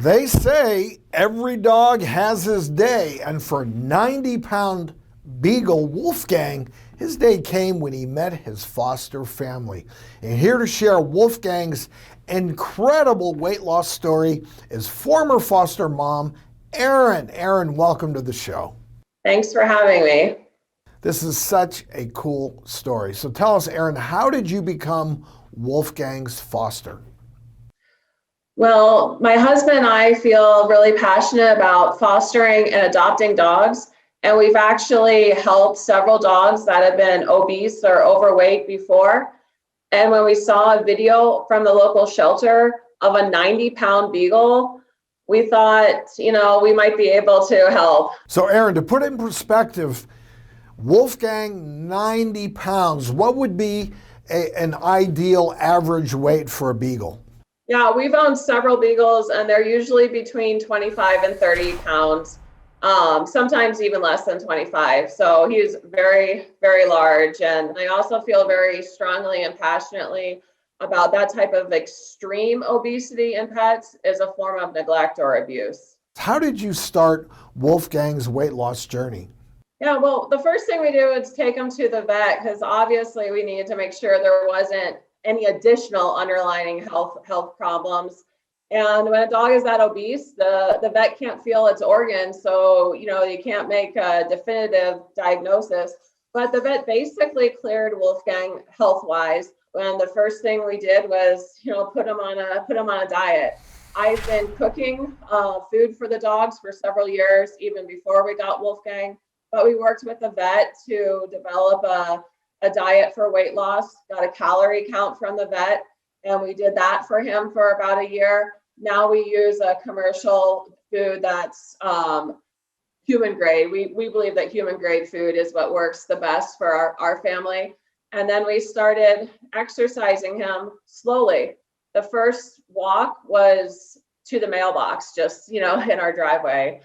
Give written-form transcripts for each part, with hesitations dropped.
They say every dog has his day, and for 90-pound Beagle Wolfgang, his day came when he met his foster family. And here to share Wolfgang's incredible weight loss story is former foster mom, Erin. Erin, welcome to the show. Thanks for having me. This is such a cool story. So tell us, Erin, how did you become Wolfgang's foster? Well, my husband and I feel really passionate about fostering and adopting dogs, and we've actually helped several dogs that have been obese or overweight before. And when we saw a video from the local shelter of a 90-pound Beagle, we thought, we might be able to help. So, Erin, to put it in perspective, Wolfgang, 90 pounds, what would be an ideal average weight for a Beagle? Yeah, we've owned several Beagles, and they're usually between 25 and 30 pounds, sometimes even less than 25. So he's very, very large. And I also feel very strongly and passionately about that type of extreme obesity in pets is a form of neglect or abuse. How did you start Wolfgang's weight loss journey? Yeah, well, the first thing we do is take him to the vet, because obviously we needed to make sure there wasn't any additional underlying health problems. And when a dog is that obese, the vet can't feel its organs, so you can't make a definitive diagnosis. But the vet basically cleared Wolfgang health-wise. And the first thing we did was put him on a diet. I've been cooking food for the dogs for several years, even before we got Wolfgang. But we worked with the vet to develop a diet for weight loss, got a calorie count from the vet, and we did that for him for about a year. Now we use a commercial food that's human grade. We believe that human grade food is what works the best for our family. And then we started exercising him slowly. The first walk was to the mailbox, just in our driveway.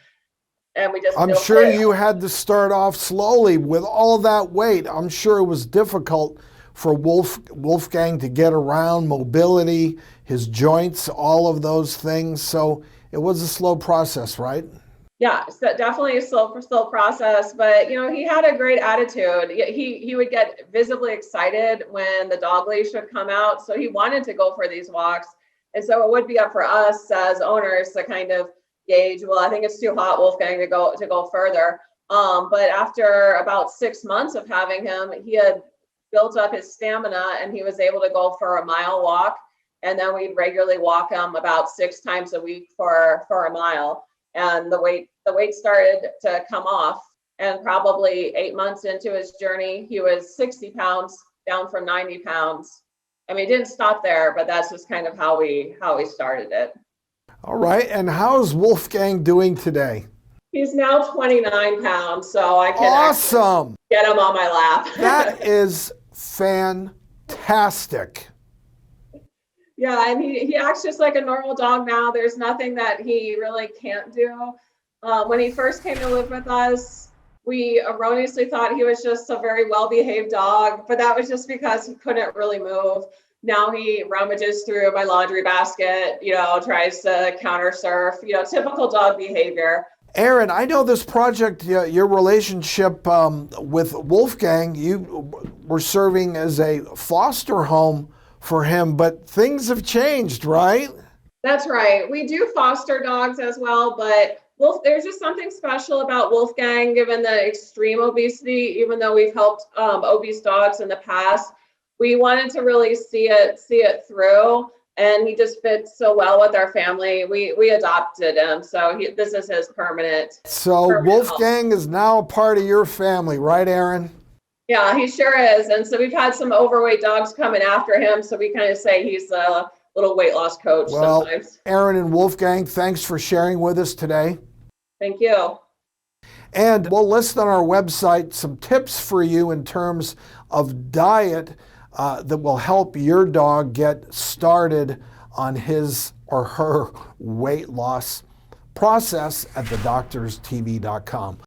And we just I'm sure you had to start off slowly with all that weight. I'm sure it was difficult for Wolfgang to get around, mobility, his joints, all of those things. So it was a slow process, right? Yeah, so definitely a slow process, but he had a great attitude. He would get visibly excited when the dog leash would come out, so he wanted to go for these walks. And so it would be up for us as owners to kind of gauge, well, I think it's too hot, Wolfgang, to go further. But after about 6 months of having him, he had built up his stamina and he was able to go for a mile walk. And then we'd regularly walk him about 6 times a week for a mile. And the weight started to come off. And probably 8 months into his journey, he was 60 pounds down from 90 pounds. I mean, it didn't stop there, but that's just kind of how we started it. All right, and how's Wolfgang doing today? He's now 29 pounds, so I can awesome. Get him on my lap. That is fantastic. Yeah, and he acts just like a normal dog now. There's nothing that he really can't do. When he first came to live with us, we erroneously thought he was just a very well-behaved dog, but that was just because he couldn't really move. Now he rummages through my laundry basket, tries to counter surf, typical dog behavior. Erin, I know this project, your relationship with Wolfgang, you were serving as a foster home for him, but things have changed, right? That's right. We do foster dogs as well, but there's just something special about Wolfgang, given the extreme obesity. Even though we've helped obese dogs in the past, we wanted to really see it through, and he just fits so well with our family. We adopted him, so this is his permanent. So Wolfgang is now a part of your family, right, Erin? Yeah, he sure is. And so we've had some overweight dogs coming after him, so we kind of say he's a little weight loss coach sometimes. Erin and Wolfgang, thanks for sharing with us today. Thank you. And we'll list on our website some tips for you in terms of diet that will help your dog get started on his or her weight loss process at thedoctorstv.com.